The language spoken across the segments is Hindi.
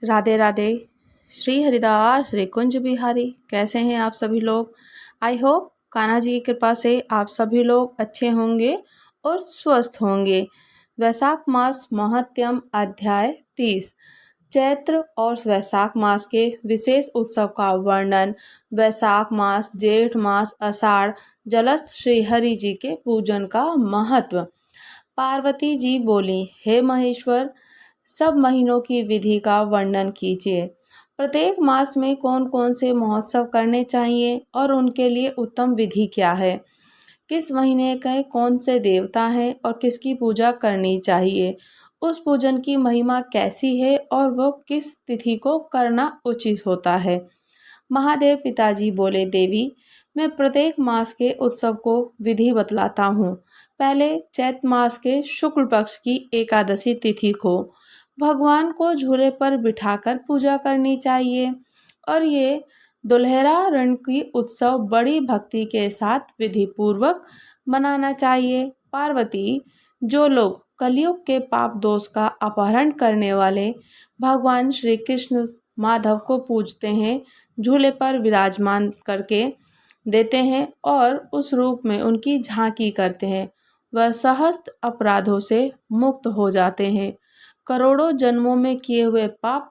राधे राधे। श्री हरिदास श्री कुंज बिहारी। कैसे हैं आप सभी लोग? आई होप कान्हा जी की कृपा से आप सभी लोग अच्छे होंगे और स्वस्थ होंगे। वैशाख मास महत्यम अध्याय 30। चैत्र और वैशाख मास के विशेष उत्सव का वर्णन। वैशाख मास, जेठ मास, आषाढ़ जलस्थ श्री हरि जी के पूजन का महत्व। पार्वती जी बोली, हे महेश्वर, सब महीनों की विधि का वर्णन कीजिए। प्रत्येक मास में कौन कौन से महोत्सव करने चाहिए और उनके लिए उत्तम विधि क्या है? किस महीने के कौन से देवता हैं और किसकी पूजा करनी चाहिए? उस पूजन की महिमा कैसी है और वो किस तिथि को करना उचित होता है? महादेव पिताजी बोले, देवी, मैं प्रत्येक मास के उत्सव को विधि बतलाता हूँ। पहले चैत्र मास के शुक्ल पक्ष की एकादशी तिथि को भगवान को झूले पर बिठाकर पूजा करनी चाहिए और ये दुल्हरा रण की उत्सव बड़ी भक्ति के साथ विधि पूर्वक मनाना चाहिए। पार्वती, जो लोग कलयुग के पाप दोष का अपहरण करने वाले भगवान श्री कृष्ण माधव को पूजते हैं, झूले पर विराजमान करके देते हैं और उस रूप में उनकी झांकी करते हैं, वह सहस्त्र अपराधों से मुक्त हो जाते हैं। करोड़ों जन्मों में किए हुए पाप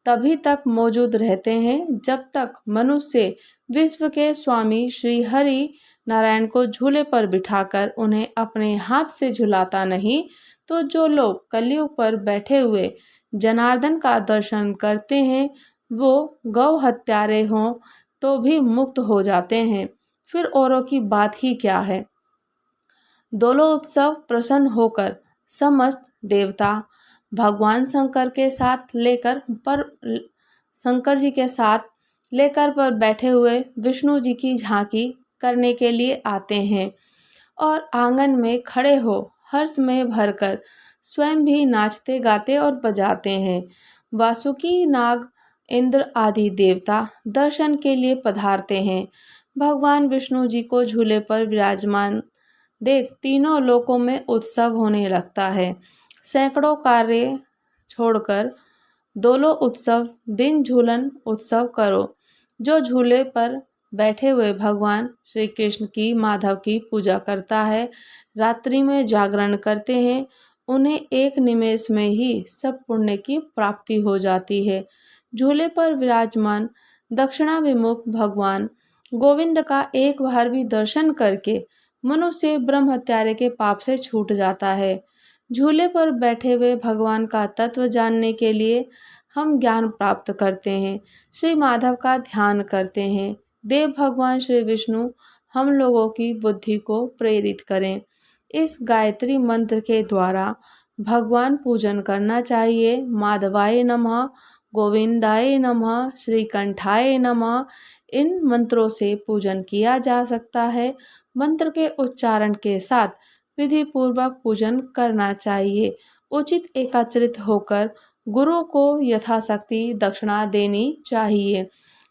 तभी तक मौजूद रहते हैं जब तक मनुष्य विश्व के स्वामी श्री हरि नारायण को झूले पर बिठाकर उन्हें अपने हाथ से झुलाता नहीं। तो जो लोग कलयुग पर बैठे हुए जनार्दन का दर्शन करते हैं, वो गौ हत्यारे हों तो भी मुक्त हो जाते हैं। फिर औरों की बात ही क्या है। दोनों उत्सव प्रसन्न होकर समस्त देवता भगवान शंकर के साथ लेकर पर शंकर जी के साथ लेकर पर बैठे हुए विष्णु जी की झांकी करने के लिए आते हैं और आंगन में खड़े हो हर्ष में भरकर स्वयं भी नाचते गाते और बजाते हैं। वासुकी, नाग, इंद्र आदि देवता दर्शन के लिए पधारते हैं। भगवान विष्णु जी को झूले पर विराजमान देख तीनों लोकों में उत्सव होने लगता है। सैकड़ों कार्य छोड़कर दोनों उत्सव दिन झूलन उत्सव करो। जो झूले पर बैठे हुए भगवान श्री कृष्ण की, माधव की पूजा करता है, रात्रि में जागरण करते हैं, उन्हें एक निमेष में ही सब पुण्य की प्राप्ति हो जाती है। झूले पर विराजमान दक्षिणाभिमुख भगवान गोविंद का एक बार भी दर्शन करके मनुष्य ब्रह्म हत्यारे के पाप से छूट जाता है। झूले पर बैठे हुए भगवान का तत्व जानने के लिए हम ज्ञान प्राप्त करते हैं, श्री माधव का ध्यान करते हैं। देव भगवान श्री विष्णु हम लोगों की बुद्धि को प्रेरित करें। इस गायत्री मंत्र के द्वारा भगवान पूजन करना चाहिए। माधवाय नमः, गोविंदाय नमः, श्रीकंठाय नमः, इन मंत्रों से पूजन किया जा सकता है। मंत्र के उच्चारण के साथ विधि पूर्वक पूजन करना चाहिए। उचित एकाचरित होकर गुरु को यथाशक्ति दक्षिणा देनी चाहिए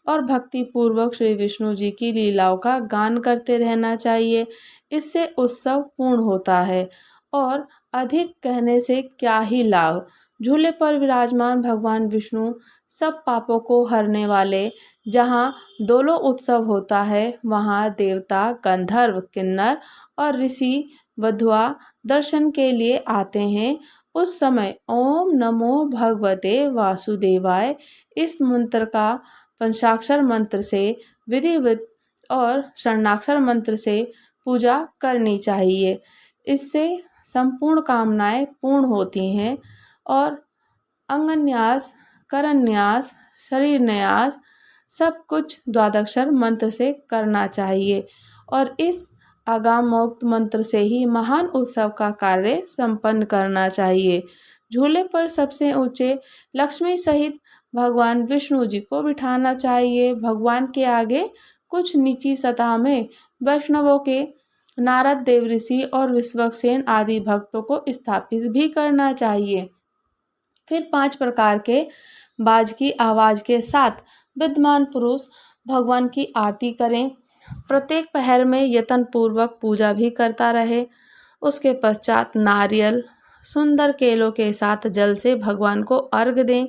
और भक्ति पूर्वक श्री विष्णु जी की लीलाओं का गान करते रहना चाहिए। इससे उत्सव पूर्ण होता है और अधिक कहने से क्या ही लाभ। झूले पर विराजमान भगवान विष्णु सब पापों को हरने वाले। जहाँ दोनों उत्सव होता है वहाँ देवता, गंधर्व, किन्नर और ऋषि वधुआ दर्शन के लिए आते हैं। उस समय ओम नमो भगवते वासुदेवाय इस मंत्र का पंचाक्षर मंत्र से विधिवत और शरणाक्षर मंत्र से पूजा करनी चाहिए। इससे संपूर्ण कामनाएं पूर्ण होती हैं और अंगन्यास, करन्यास, शरीर न्यास सब कुछ द्वादक्षर मंत्र से करना चाहिए और इस आगामोक्त मंत्र से ही महान उत्सव का कार्य संपन्न करना चाहिए। झूले पर सबसे ऊंचे लक्ष्मी सहित भगवान विष्णु जी को बिठाना चाहिए। भगवान के आगे कुछ नीची सतह में वैष्णवों के नारद, देवऋषि और विश्वक्सेन आदि भक्तों को स्थापित भी करना चाहिए। फिर 5 प्रकार के बाज की आवाज के साथ विद्वान पुरुष भगवान की आरती करें। प्रत्येक पहर में यत्न पूर्वक पूजा भी करता रहे। उसके पश्चात नारियल, सुंदर केलों के साथ जल से भगवान को अर्घ दें।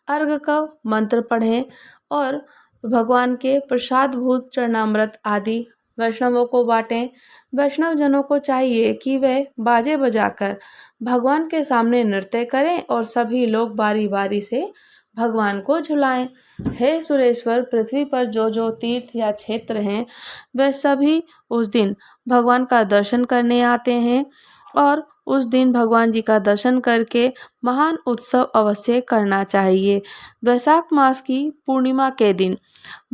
अर्घ का मंत्र पढ़ें और भगवान के प्रसादभूत चरणामृत आदि वैष्णवों को बांटें। वैष्णव जनों को चाहिए कि वे बाजे बजाकर भगवान के सामने नृत्य करें और सभी लोग बारी बारी से भगवान को झुलाएं। हे सुरेश्वर, पृथ्वी पर जो जो तीर्थ या क्षेत्र हैं वे सभी उस दिन भगवान का दर्शन करने आते हैं और उस दिन भगवान जी का दर्शन करके महान उत्सव अवश्य करना चाहिए। वैशाख मास की पूर्णिमा के दिन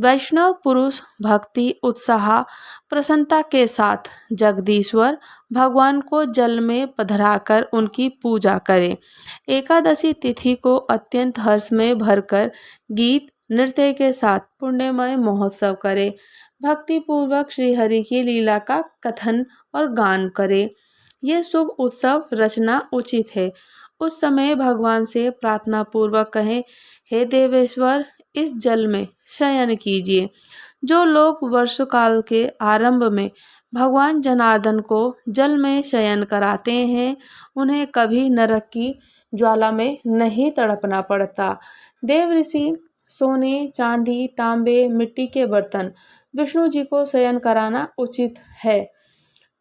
वैष्णव पुरुष भक्ति उत्साह प्रसन्नता के साथ जगदीश्वर भगवान को जल में पधराकर उनकी पूजा करें। एकादशी तिथि को अत्यंत हर्ष में भरकर गीत नृत्य के साथ पुण्यमय महोत्सव करें। भक्ति पूर्वक श्री हरि की लीला का कथन और गान करें। यह शुभ उत्सव रचना उचित है। उस समय भगवान से प्रार्थना पूर्वक कहें, हे देवेश्वर, इस जल में शयन कीजिए। जो लोग वर्षकाल के आरंभ में भगवान जनार्दन को जल में शयन कराते हैं उन्हें कभी नरक की ज्वाला में नहीं तड़पना पड़ता। देव ऋषि सोने, चांदी, तांबे, मिट्टी के बर्तन विष्णु जी को शयन कराना उचित है।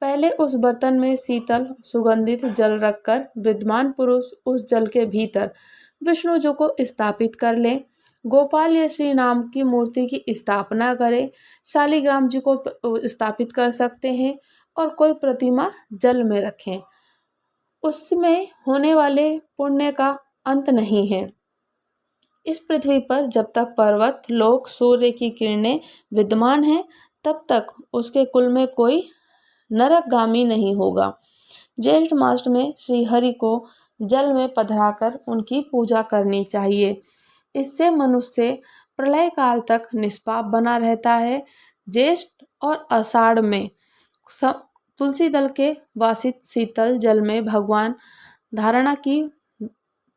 पहले उस बर्तन में शीतल सुगंधित जल रखकर विद्वान पुरुष उस जल के भीतर विष्णु जी को स्थापित कर लें। गोपाल या श्री नाम की मूर्ति की स्थापना करें। शालिग्राम जी को स्थापित कर सकते हैं और कोई प्रतिमा जल में रखें। उसमें होने वाले पुण्य का अंत नहीं है। इस पृथ्वी पर जब तक पर्वत, लोक, सूर्य की किरणें विद्यमान हैं तब तक उसके कुल में कोई नरकगामी नहीं होगा। ज्येष्ठ मास में श्री हरि को जल में पधराकर उनकी पूजा करनी चाहिए। इससे मनुष्य प्रलय काल तक निष्पाप बना रहता है। ज्येष्ठ और आषाढ़ में तुलसी दल के वासित शीतल जल में भगवान धारणा की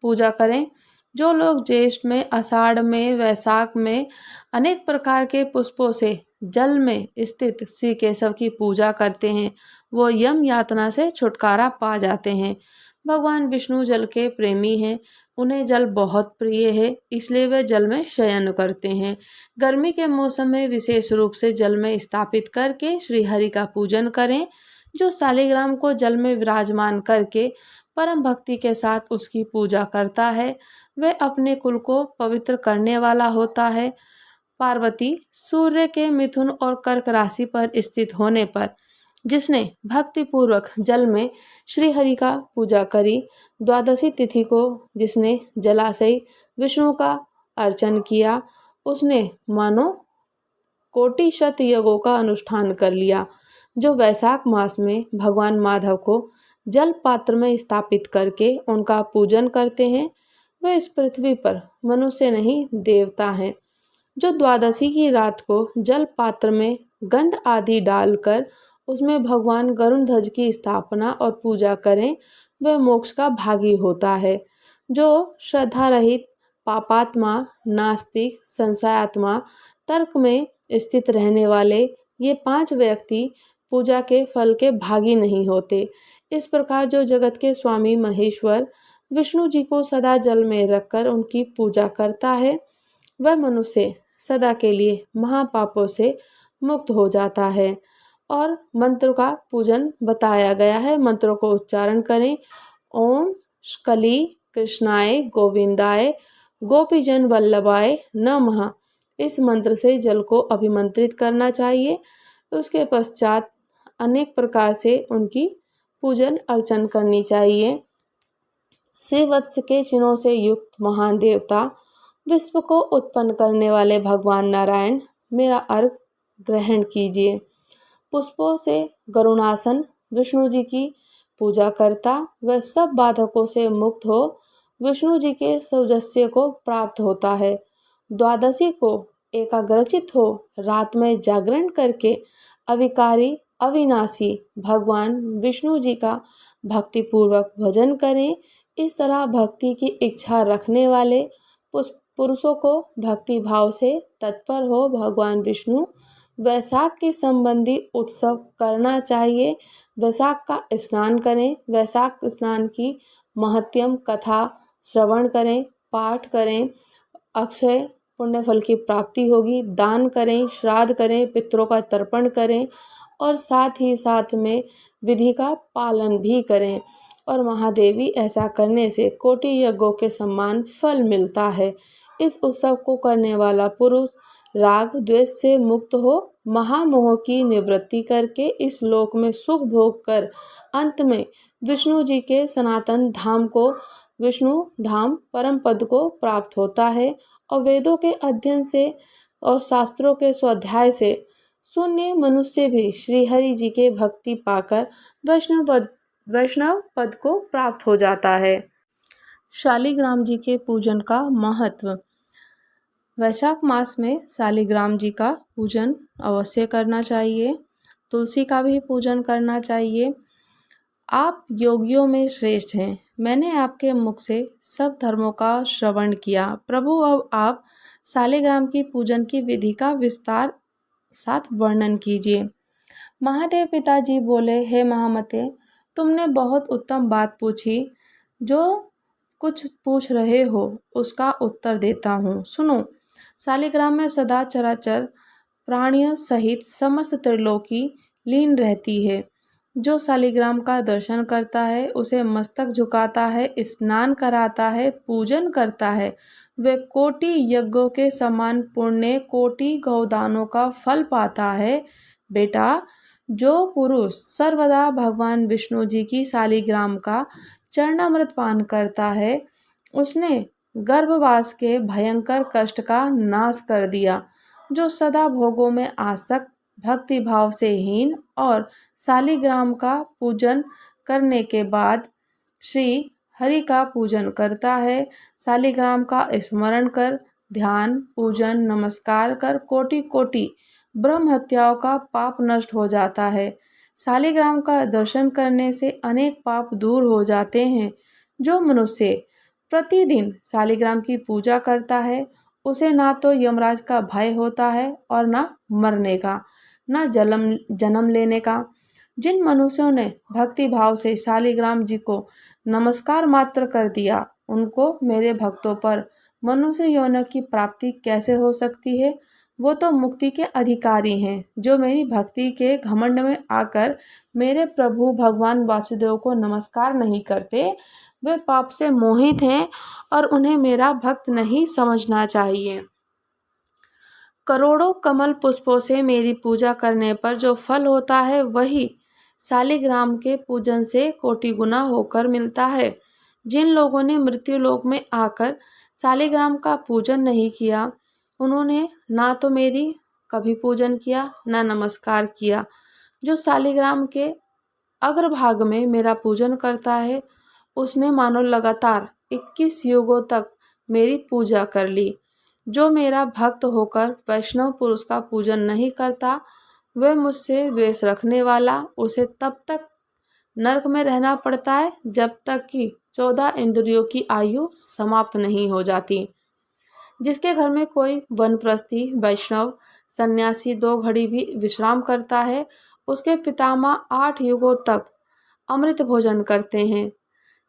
पूजा करें। जो लोग ज्येष्ठ में, आषाढ़ में, वैशाख में अनेक प्रकार के पुष्पों से जल में स्थित श्री केशव की पूजा करते हैं वो यम यातना से छुटकारा पा जाते हैं। भगवान विष्णु जल के प्रेमी हैं। उन्हें जल बहुत प्रिय है, इसलिए वे जल में शयन करते हैं। गर्मी के मौसम में विशेष रूप से जल में स्थापित करके श्री हरि का पूजन करें। जो शालिग्राम को जल में विराजमान करके परम भक्ति के साथ उसकी पूजा करता है वह अपने कुल को पवित्र करने वाला होता है। पार्वती सूर्य के मिथुन और कर्क राशि पर स्थित होने पर जिसने भक्ति पूर्वक जल में श्री हरि का पूजा करी, द्वादशी तिथि को जिसने जलाशय विष्णु का अर्चन किया उसने मानो कोटि शत यज्ञों का अनुष्ठान कर लिया। जो वैशाख मास में भगवान माधव को जल पात्र में स्थापित करके उनका पूजन करते हैं वह इस पृथ्वी पर मनुष्य नहीं देवता हैं। जो द्वादशी की रात को जल पात्र में गंध आदि डालकर उसमें भगवान गरुड़ध्वज की स्थापना और पूजा करें वह मोक्ष का भागी होता है। जो श्रद्धा रहित, पापात्मा, नास्तिक, संशयात्मा, तर्क में स्थित रहने वाले ये 5 व्यक्ति पूजा के फल के भागी नहीं होते। इस प्रकार जो जगत के स्वामी महेश्वर विष्णु जी को सदा जल में रखकर उनकी पूजा करता है वह मनुष्य सदा के लिए महापापों से मुक्त हो जाता है। और मंत्र का पूजन बताया गया है। मंत्रों को उच्चारण करें। ओम कली कृष्णाय गोविंदाय गोपीजन वल्लभाय नमः। इस मंत्र से जल को अभिमंत्रित करना चाहिए। उसके पश्चात अनेक प्रकार से उनकी पूजन अर्चन करनी चाहिए। श्री वत्स के चिन्हों से युक्त महान देवता विश्व को उत्पन्न करने वाले भगवान नारायण मेरा अर्घ ग्रहण कीजिए। पुष्पों से गरुणासन विष्णु जी की पूजा करता वह सब बाधकों से मुक्त हो विष्णु जी के सौजस्य को प्राप्त होता है। द्वादशी को एकाग्रचित हो रात में जागरण करके अविकारी अविनाशी भगवान विष्णु जी का भक्तिपूर्वक भजन करें। इस तरह भक्ति की इच्छा रखने वाले पुरुषों को भक्ति भाव से तत्पर हो भगवान विष्णु वैशाख के संबंधी उत्सव करना चाहिए। वैशाख का स्नान करें। वैशाख स्नान की महत्तम कथा श्रवण करें, पाठ करें अक्षय पुण्य फल की प्राप्ति होगी। दान करें, श्राद्ध करें, पितरों का तर्पण करें और साथ ही साथ में विधि का पालन भी करें। और महादेवी, ऐसा करने से कोटि यज्ञों के समान फल मिलता है। इस उत्सव को करने वाला पुरुष राग द्वेष से मुक्त हो, महामोह की निवृत्ति करके इस लोक में सुख भोग कर अंत में विष्णु जी के सनातन धाम को, विष्णु धाम परम पद को प्राप्त होता है। और वेदों के अध्ययन से और शास्त्रों के स्वाध्याय से शून्य मनुष्य भी श्री हरि जी के भक्ति पाकर वैष्णव पद को प्राप्त हो जाता है। शालिग्राम जी के पूजन का महत्व। वैशाख मास में शालिग्राम जी का पूजन अवश्य करना चाहिए। तुलसी का भी पूजन करना चाहिए। आप योगियों में श्रेष्ठ हैं। मैंने आपके मुख से सब धर्मों का श्रवण किया। प्रभु, अब आप शालिग्राम की पूजन की विधि का विस्तार साथ वर्णन कीजिए। महादेव पिताजी बोले, हे महामते, तुमने बहुत उत्तम बात पूछी। जो कुछ पूछ रहे हो उसका उत्तर देता हूँ, सुनो। शालिग्राम में सदा चराचर प्राणियों सहित समस्त त्रिलोकी लीन रहती है। जो शालिग्राम का दर्शन करता है, उसे मस्तक झुकाता है, स्नान कराता है, पूजन करता है, वे कोटि यज्ञों के समान पुण्य, कोटि गौदानों का फल पाता है। बेटा, जो पुरुष सर्वदा भगवान विष्णु जी की शालिग्राम का चरणामृत पान करता है, उसने गर्भवास के भयंकर कष्ट का नाश कर दिया। जो सदा भोगों में आसक्त, भक्ति भाव से हीन और शालिग्राम का पूजन करने के बाद श्री हरि का पूजन करता है, शालिग्राम का स्मरण कर, ध्यान, पूजन, नमस्कार कर कोटि कोटि ब्रह्म हत्याओं का पाप नष्ट हो जाता है। शालिग्राम का दर्शन करने से अनेक पाप दूर हो जाते हैं। जो मनुष्य प्रतिदिन शालिग्राम की पूजा करता है, उसे ना तो यमराज का भय होता है और ना मरने का, ना जन्म लेने का। जिन मनुष्यों ने भक्ति भाव से शालिग्राम जी को नमस्कार मात्र कर दिया, उनको मेरे भक्तों पर मनुष्य यौन की प्राप्ति कैसे हो सकती है? वो तो मुक्ति के अधिकारी हैं। जो मेरी भक्ति के घमंड में आकर मेरे प्रभु भगवान वासुदेव को नमस्कार नहीं करते, वे पाप से मोहित हैं और उन्हें मेरा भक्त नहीं समझना चाहिए। करोड़ों कमल पुष्पों से मेरी पूजा करने पर जो फल होता है, वही शालिग्राम के पूजन से कोटि गुना होकर मिलता है। जिन लोगों ने मृत्यु लोक में आकर शालिग्राम का पूजन नहीं किया, उन्होंने ना तो मेरी कभी पूजन किया, ना नमस्कार किया। जो शालिग्राम के अग्रभाग में मेरा पूजन करता है, उसने मानो लगातार 21 युगों तक मेरी पूजा कर ली। जो मेरा भक्त होकर वैष्णव पुरुष का पूजन नहीं करता, वह मुझसे द्वेष रखने वाला, उसे तब तक नरक में रहना पड़ता है जब तक कि 14 इंद्रियों की आयु समाप्त नहीं हो जाती। जिसके घर में कोई वनप्रस्थी वैष्णव सन्यासी 2 घड़ी भी विश्राम करता है, उसके पितामह 8 युगों तक अमृत भोजन करते हैं।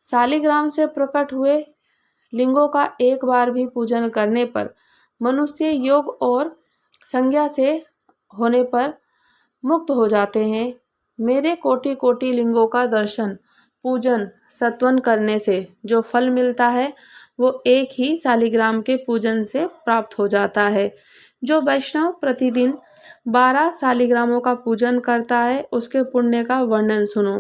शालिग्राम से प्रकट हुए लिंगों का एक बार भी पूजन करने पर मनुष्य योग और संज्ञा से होने पर मुक्त हो जाते हैं। मेरे कोटि कोटि लिंगों का दर्शन, पूजन, सत्वन करने से जो फल मिलता है, वो एक ही शालिग्राम के पूजन से प्राप्त हो जाता है। जो वैष्णव प्रतिदिन 12 शालिग्रामों का पूजन करता है, उसके पुण्य का वर्णन सुनो।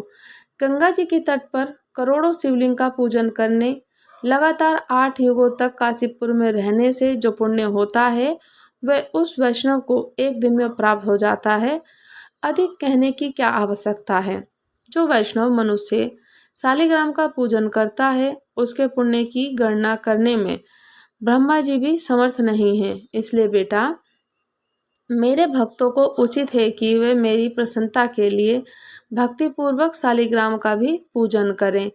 गंगा जी के तट पर करोड़ों शिवलिंग का पूजन करने, लगातार 8 युगों तक काशीपुर में रहने से जो पुण्य होता है, वह उस वैष्णव को एक दिन में प्राप्त हो जाता है। अधिक कहने की क्या आवश्यकता है। जो वैष्णव मनुष्य शालिग्राम का पूजन करता है, उसके पुण्य की गणना करने में ब्रह्मा जी भी समर्थ नहीं हैं। इसलिए बेटा, मेरे भक्तों को उचित है कि वे मेरी प्रसन्नता के लिए भक्तिपूर्वक शालिग्राम का भी पूजन करें।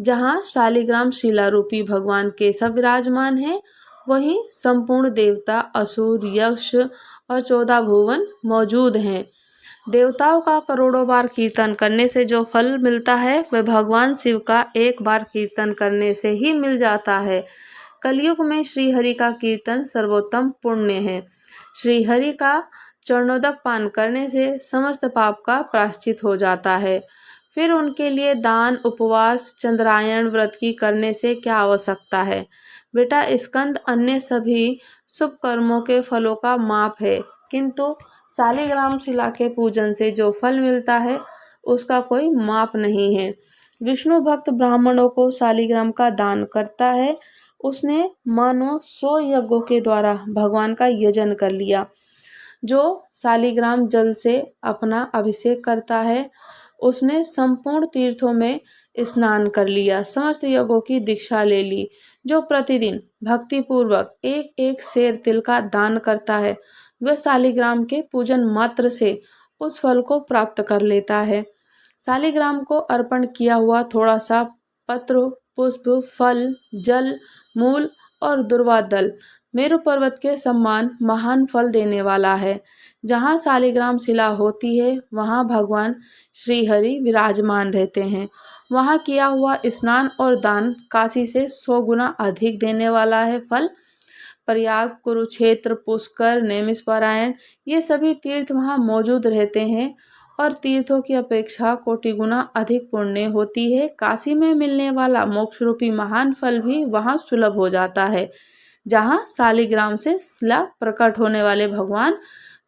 जहाँ शालिग्राम शिला रूपी भगवान केशव विराजमान है, वहीं संपूर्ण देवता, असुर, यक्ष और 14 भुवन मौजूद हैं। देवताओं का करोड़ों बार कीर्तन करने से जो फल मिलता है, वह भगवान शिव का एक बार कीर्तन करने से ही मिल जाता है। कलयुग में श्री हरि का कीर्तन सर्वोत्तम पुण्य है। श्री हरि का चरणोदक पान करने से समस्त पाप का प्रायश्चित हो जाता है। फिर उनके लिए दान, उपवास, चंद्रायण व्रत की करने से क्या आवश्यकता है। बेटा, स्कंद अन्य सभी शुभ कर्मों के फलों का माप है, किंतु शालिग्राम शिला के पूजन से जो फल मिलता है उसका कोई माप नहीं है। विष्णु भक्त ब्राह्मणों को शालिग्राम का दान करता है। उसने मानो 100 यज्ञों के द्वारा भगवान का यजन कर लिया। जो शालिग्राम जल से अपना अभिषेक करता है उसने संपूर्ण तीर्थों में स्नान कर लिया, समस्त यज्ञों की दीक्षा ले ली। जो प्रतिदिन भक्ति पूर्वक एक एक सेर तिल का दान करता है वह शालिग्राम के पूजन मात्र से उस फल को प्राप्त कर लेता है। शालिग्राम को अर्पण किया हुआ थोड़ा सा पत्र, पुष्प, फल, जल, मूल और दुर्वा दल मेरु पर्वत के समान महान फल देने वाला है। जहाँ शालिग्राम शिला होती है वहाँ भगवान श्री हरि विराजमान रहते हैं। वहाँ किया हुआ स्नान और दान काशी से 100 गुना अधिक देने वाला है फल। प्रयाग, कुरुक्षेत्र, पुष्कर, नैमिषारण्य ये सभी तीर्थ वहाँ मौजूद रहते हैं और तीर्थों की अपेक्षा कोटि गुना अधिक पुण्य होती है। काशी में मिलने वाला मोक्ष रूपी महान फल भी वहाँ सुलभ हो जाता है। जहाँ शालिग्राम से शिला प्रकट होने वाले भगवान,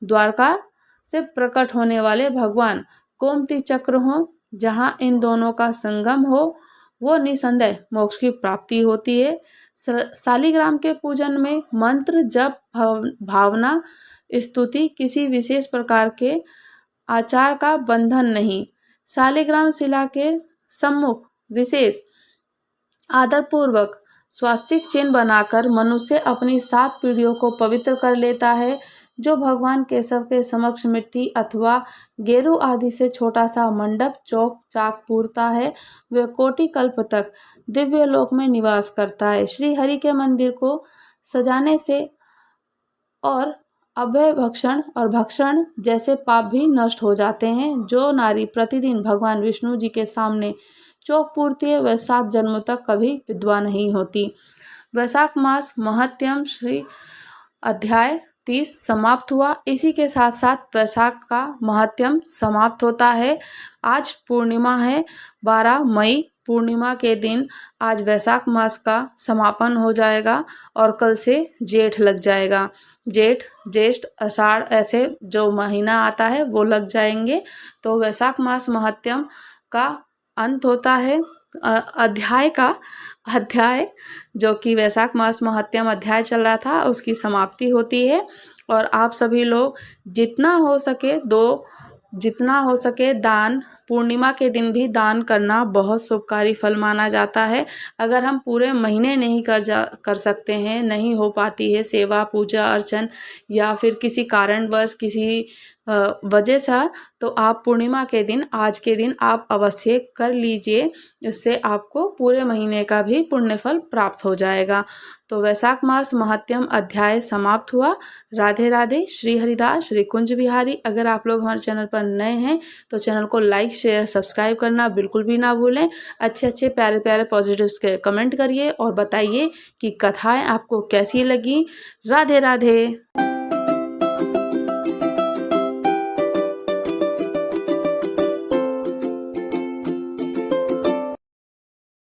द्वारका से प्रकट होने वाले भगवान गोमती चक्र हो, जहाँ इन दोनों का संगम हो वो निसंदेह मोक्ष की प्राप्ति होती है। शालिग्राम के पूजन में मंत्र, जप, भावना, स्तुति, किसी विशेष प्रकार के आचार का बंधन नहीं। शालिग्राम शिला के सम्मुख विशेष आदर पूर्वक स्वास्तिक चिन्ह बनाकर मनुष्य अपनी 7 पीढ़ियों को पवित्र कर लेता है। जो भगवान केशव के समक्ष मिट्टी अथवा गेरू आदि से छोटा सा मंडप, चौक, चाक पूरता है वह कोटि कल्प तक दिव्य लोक में निवास करता है। श्री हरि के मंदिर को सजाने से और अभय भक्षण और भक्षण जैसे पाप भी नष्ट हो जाते हैं। जो नारी प्रतिदिन भगवान विष्णु जी के सामने चौक पूरती है वह 7 जन्मों तक कभी विधवा नहीं होती। वैशाख मास महत्यम श्री अध्याय 30 समाप्त हुआ। इसी के साथ साथ वैशाख का महत्यम समाप्त होता है। आज पूर्णिमा है, 12 मई पूर्णिमा के दिन आज वैशाख मास का समापन हो जाएगा और कल से जेठ लग जाएगा। जेठ, ज्येष्ठ, आषाढ़ ऐसे जो महीना आता है वो लग जाएंगे। तो वैशाख मास महत्यम का अंत होता है। अध्याय जो कि वैशाख मास महत्यम अध्याय चल रहा था उसकी समाप्ति होती है। और आप सभी लोग जितना हो सके दान, पूर्णिमा के दिन भी दान करना बहुत शुभकारी फल माना जाता है। अगर हम पूरे महीने नहीं कर सकते हैं, नहीं हो पाती है सेवा, पूजा अर्चन या फिर किसी कारणवश किसी वजह से, तो आप पूर्णिमा के दिन, आज के दिन आप अवश्य कर लीजिए। इससे आपको पूरे महीने का भी पुण्य फल प्राप्त हो जाएगा। तो वैशाख मास महत्यम अध्याय समाप्त हुआ। राधे राधे। श्री हरिदास, श्री कुंज बिहारी। अगर आप लोग हमारे चैनल पर नए हैं तो चैनल को लाइक, शेयर, सब्सक्राइब करना बिल्कुल भी ना भूलें। अच्छे अच्छे प्यारे प्यारे पॉजिटिव्स के कमेंट करिए और बताइए कि कथाएं आपको कैसी लगी। राधे राधे।